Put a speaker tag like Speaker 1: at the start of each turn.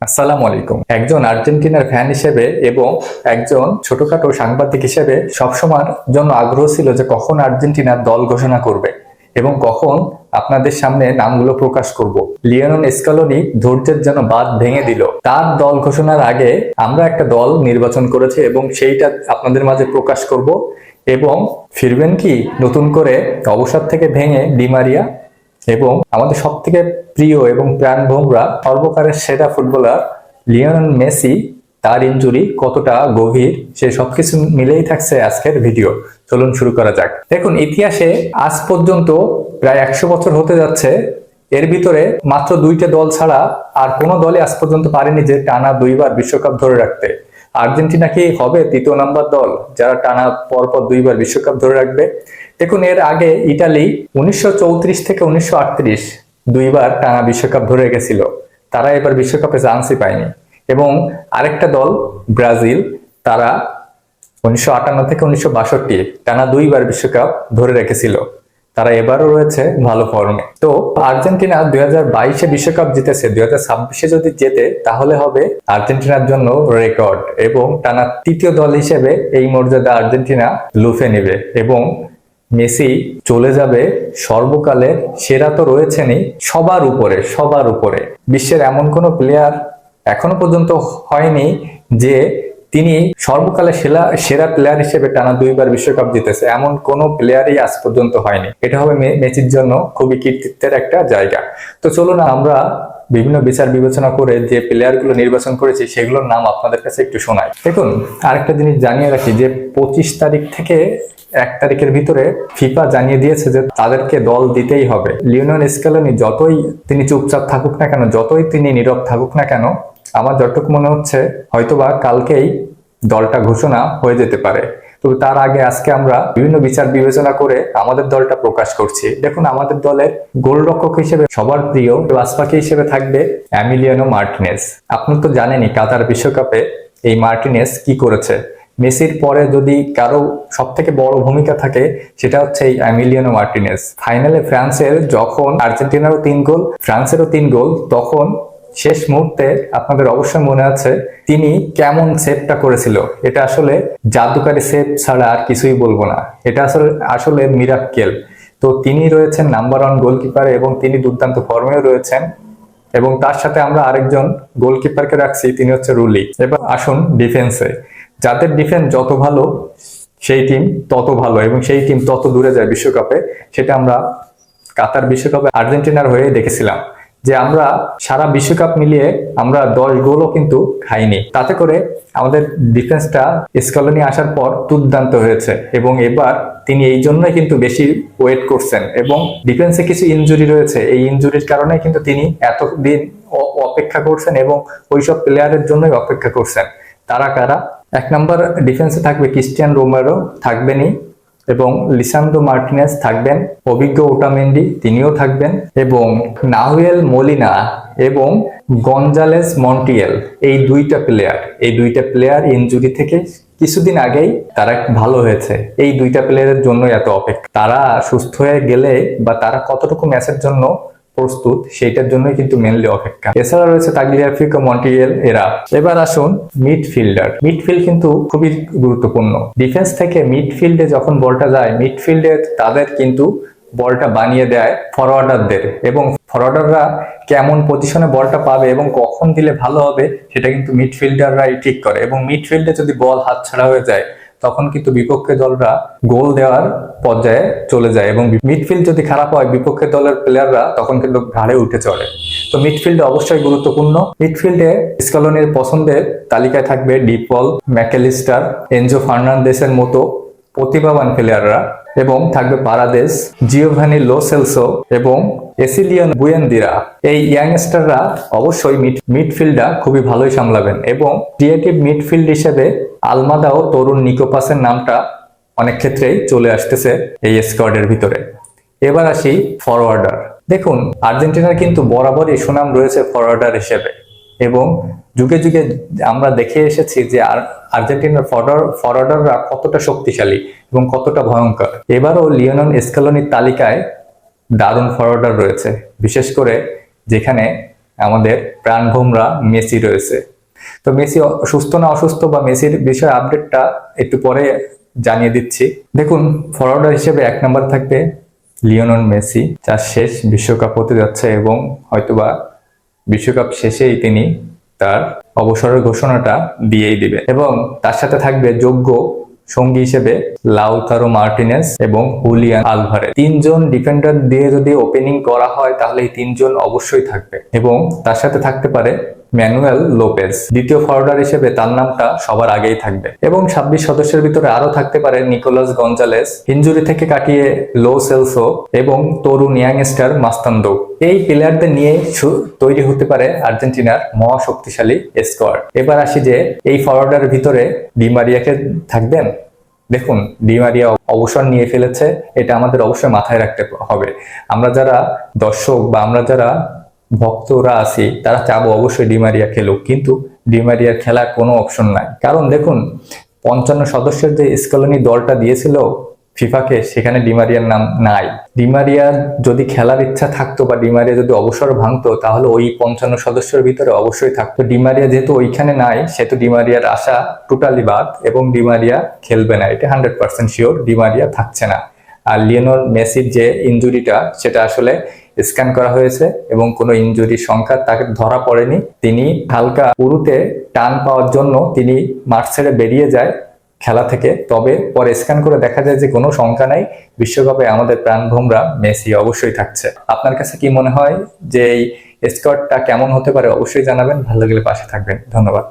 Speaker 1: আসসালামু আলাইকুম। একজন আর্জেন্টিনার ফ্যান হিসেবে এবং একজন ছোটখাটো সাংবাদিক হিসেবে সবসময়ের জন্য আগ্রহ ছিল যে কখন আর্জেন্টিনার দল ঘোষণা করবে এবং কখন আপনাদের সামনে নামগুলো প্রকাশ করব। লিওনেল স্কালোনি ধৈর্যের যেন বাঁধ ভেঙে দিল। তার দল ঘোষণার আগে আমরা একটা দল নির্বাচন করেছি এবং সেইটা আপনাদের মাঝে প্রকাশ করব। এবং ফিরবেন কি নতুন করে অবসর থেকে ভেঙে ডি মারিয়া এবং আমাদের সব থেকে প্রিয় এবং প্রাণভোমরা সর্বকালের সেরা ফুটবলার লিওনেল মেসি, তার ইনজুরি কতটা গভীর সে সবকিছু মিলেই থাকছে আজকের ভিডিও। চলুন শুরু করা যাক। দেখুন, ইতিহাসে আজ পর্যন্ত প্রায় 100 বছর হতে যাচ্ছে, এর ভিতরে মাত্র দুইটা দল ছাড়া আর কোনো দলই আজ পর্যন্ত পারেনি যে টানা দুইবার বিশ্বকাপ ধরে রাখতে। আর্জেন্টিনা কি হবে তৃতীয় নাম্বার দল যারা টানা পরপর দুইবার বিশ্বকাপ ধরে রাখবে? দেখুন, এর আগে ইতালি 1934 থেকে 1938 দুইবার টানা বিশ্বকাপ ধরে রেখেছিল, তারা এবার বিশ্বকাপে চান্সই পায়নি। এবং আরেকটা দল ব্রাজিল, তারা 1958 থেকে 1962 টানা দুইবার বিশ্বকাপ ধরে রেখেছিল, তারা এবারও রয়েছে ভালো ফর্মে। তো আর্জেন্টিনা 2022-এ বিশ্বকাপ জিতেছে, 2026-এ যদি জেতে তাহলে হবে আর্জেন্টিনার জন্য রেকর্ড এবং টানা তৃতীয় দল হিসেবে এই মর্যাদা আর্জেন্টিনা লুফে নেবে এবং মেসি চলে যাবে সর্বকালের সেরা তো রয়েছেনই, সবার উপরে সবার উপরে। বিশ্বের এমন কোনো প্লেয়ার এখনো পর্যন্ত হয়নি যে তিনি সর্বকালের সেরা প্লেয়ার হিসেবে টানা দুইবার বিশ্বকাপ জিতেছে, এমন কোনো প্লেয়ারই আজ পর্যন্ত হয়নি। এটা হবে মেসির জন্য খুবই কৃতিত্বের একটা জায়গা। তো চলুন আমরা বিভিন্ন বিচার বিবেচনা করে যে প্লেয়ারগুলো নির্বাচন করেছি সেগুলোর নাম আপনাদের কাছে একটু শোনাই। দেখুন, আরেকটা জিনিস জানিয়ে রাখি যে 25 তারিখ থেকে 1 তারিখের ভিতরে ফিফা জানিয়ে দিয়েছে যে তাদেরকে দল দিতেই হবে। লিওনেল স্কেলোনি যতই তিনি চুপচাপ থাকুক না কেন, যতই তিনি নীরব থাকুক না কেন, আমার যতটুকু মনে হচ্ছে হয়তোবা কালকেই দলটা ঘোষণা হয়ে যেতে পারে। তবে তার আগে আজকে আমরা বিভিন্ন বিচার বিবেচনা করে আমাদের দলটা প্রকাশ করছি। দেখুন, আমাদের দলের গোলরক্ষক হিসেবে সবার প্রিয় বাসপাখি হিসেবে থাকবে এমিলিয়ানো মার্টিনেজ। আপনি তো জানেনই কাতার বিশ্বকাপে এই মার্টিনেজ কি করেছে। মেসির পরে যদি কারো সব থেকে বড় ভূমিকা থাকে সেটা হচ্ছে এই এমিলিয়ানো মার্টিনেজ। ফাইনালে ফ্রান্সের যখন আর্জেন্টিনারও 3 গোল, ফ্রান্সেরও 3 গোল, তখন শেষ মুহূর্তে আপনাদের অবশ্যই মনে আছে তিনি কেমন সেভটা করেছিল। এটা আসলে জাদুকারী সেভ ছাড়া আর কিছুই বলবো না, এটা আসলে মিরাক্কেল। তো তিনি রয়েছেন নাম্বার 1 গোলকিপার এবং তিনি দুর্দান্ত ফর্মেও রয়েছেন। এবং তার সাথে আমরা আরেকজন গোলকিপারকে রাখছি, তিনি হচ্ছে রুলি। এবার আসুন ডিফেন্সে। যাদের ডিফেন্স যত ভালো সেই টিম তত ভালো এবং সেই টিম তত দূরে যায় বিশ্বকাপে। সেটা আমরা কাতার বিশ্বকাপে আর্জেন্টিনার হয়ে দেখেছিলাম যে আমরা সারা বিশ্বকাপ মিলিয়ে আমরা 10 গোলও কিন্তু খাইনি। তাতে করে আমাদের ডিফেন্সটা স্কলনি আসার পর দুর্দান্ত হয়েছে এবং এবার তিনি এই জন্যই কিন্তু বেশি ওয়েট করছেন এবং ডিফেন্সে কিছু ইনজুরি রয়েছে, এই ইনজুরির কারণে কিন্তু তিনি এতদিন অপেক্ষা করছেন এবং ওইসব প্লেয়ারের জন্যই অপেক্ষা করছেন। তারা কারা? 1 নম্বর ডিফেন্সে থাকবে ক্রিস্টিয়ান রোমেরো, থাকবেনই, এবং লিসান্দ্রো মার্টিনেজ থাকবেন, অভিজ্ঞ ওটামেন্ডি তিনিও থাকবেন, এবং নাহুয়েল মোলিনা এবং গঞ্জালেস মন্টিয়েল। এই দুইটা প্লেয়ার ইনজুরি থেকে কিছুদিন আগেই তারা ভালো হয়েছে। এই দুইটা প্লেয়ারের জন্য এত অপেক্ষা। তারা সুস্থ হয়ে গেলে বা তারা কতটুকু ম্যাচের জন্য প্রস্তুত সেইটার জন্যই কিন্তু মেনলি অপেক্ষা। এছাড়া রয়েছে তাগলিয়াফিকো, মন্টিয়েল এরা। এবার আসুন মিডফিল্ড কিন্তু খুবই গুরুত্বপূর্ণ। ডিফেন্স থেকে মিডফিল্ডে যখন বলটা যায়, মিডফিল্ডে তাদের কিন্তু বলটা বানিয়ে দেয় ফরওয়ার্ডারদের, এবং ফরওয়ার্ডাররা কেমন পজিশনে বলটা পাবে এবং কখন দিলে ভালো হবে সেটা কিন্তু মিডফিল্ডাররাই ঠিক করে। এবং মিডফিল্ডে যদি বল হাতছাড়া হয়ে যায় তখন কিন্তু বিপক্ষে দলরা গোল দেওয়ার পর্যায়ে চলে যায় এবং মিডফিল্ড যদি খারাপ হয় বিপক্ষে দলের প্লেয়াররা তখন কিন্তু ঘাড়ে উঠে চড়ে। তো মিডফিল্ডে অবশ্যই গুরুত্বপূর্ণ। মিডফিল্ডে স্কলনির পছন্দের তালিকায় থাকবে ডিপল, ম্যাকেলিস্টার, এনজো ফার্নান্দেসের মতো প্রতিভাবান প্লেয়াররা, এবং থাকবে পারাদেস, জিওভানি লো সেলসো এবং এসিলিয়ান বুয়েন্দিরা। এই ইয়াংস্টাররা অবশ্যই মিডফিল্ডটা খুবই ভালোই সামলাবেন এবং ক্রিয়েটিভ মিডফিল্ড হিসেবে আলমাদা ও তরুণ নিকোপাসের নামটা অনেক ক্ষেত্রেই চলে আসতেছে এই স্কোয়াডের ভিতরে। এবার আসি ফরওয়ার্ডার। দেখুন, আর্জেন্টিনার কিন্তু বরাবরই সুনাম রয়েছে ফরওয়ার্ডার হিসেবে এবং যুগে যুগে আমরা দেখে এসেছি যে আর্জেন্টিনার ফরওয়ার্ডাররা কতটা শক্তিশালী এবং কতটা ভয়ঙ্কর। এবারও লিওনেল স্কেলোনির তালিকায় দারুণ ফরওয়ার্ডার রয়েছে, বিশেষ করে যেখানে আমাদের প্রাণভোমরা মেসি রয়েছে। তো মেসি সুস্থ না অসুস্থ বা মেসির বিষয়ে আপডেটটা একটু পরে জানিয়ে দিচ্ছি। দেখুন, ফরওয়ার্ডার হিসেবে 1 নম্বর থাকবে লিওনেল মেসি, যার শেষ বিশ্বকাপ হতে যাচ্ছে এবং হয়তোবা বিশ্বকাপ শেষেই তিনি তার অবসরের ঘোষণাটা দিয়েই দিবে। এবং তার সাথে থাকবে যোগ্য সঙ্গী হিসেবে লাউতারো মার্টিনেজ এবং হুলিয়ান আলভারেজ। 3 জন ডিফেন্ডার দিয়ে যদি ওপেনিং করা হয় তাহলে এই 3 জন অবশ্যই থাকবে। এবং তার সাথে থাকতে পারে ম্যানুয়েল লোপেজ, দ্বিতীয় ফরওয়ার্ডার হিসেবে তার নামটা সবার আগেই থাকবে। এবং 26 সদস্যের ভিতরে আরো থাকতে পারে নিকোলাস গঞ্জালেস, ইনজুরি থেকে কাটিয়ে লো সেলসো এবং তরুণ ইয়াংস্টার মাস্তান্দো। এই প্লেয়ারদের নিয়ে তৈরি হতে পারে আর্জেন্টিনার মহাশক্তিশালী স্কোয়াড। এবার আসি যে এই ফরওয়ার্ডারের ভিতরে ডি মারিয়াকে থাকবেন। দেখুন, ডি মারিয়া অবসর নিয়ে ফেলেছে, এটা আমাদের অবশ্যই মাথায় রাখতে হবে। আমরা যারা দর্শক বা আমরা যারা ভক্তরা আছি তারা চাবো অবশ্যই ডি মারিয়া খেলুক, কিন্তু ডি মারিয়ার খেলার কোনো অপশন নাই। কারণ দেখুন, 55 সদস্যের যে স্কেলনি দলটা দিয়েছিল ফিফাকে, সেখানে ডি মারিয়ার নাম নাই। ডি মারিয়ার যদি খেলার ইচ্ছা থাকতো বা ডি মারিয়া যদি অবসর ভাঙতো তাহলে ওই 55 সদস্যের ভিতরে অবশ্যই থাকতো। ডি মারিয়া যেহেতু ওইখানে নাই, সেহেতু ডি মারিয়ার আশা টোটালি বাদ এবং ডি মারিয়া খেলবে না, এটা 100% শিওর। ডি মারিয়া থাকছে না। আর লিওনেল মেসির যে ইনজুরিটা, সেটা আসলে স্ক্যান করা হয়েছে এবং কোনো ইনজুরির সংখ্যা তাকে ধরা পড়েনি। তিনি হালকা উরুতে টান পাওয়ার জন্য তিনি মাঠ ছেড়ে বেরিয়ে যায় খেলা থেকে, তবে পরে স্ক্যান করে দেখা যায় যে কোনো সংখ্যা নাই। বিশ্বকাপে আমাদের প্রাণভোমরা মেসি অবশ্যই থাকছে। আপনার কাছে কি মনে হয় যে এই স্কোয়াডটা কেমন হতে পারে? অবশ্যই জানাবেন। ভালো লাগলে পাশে থাকবেন। ধন্যবাদ।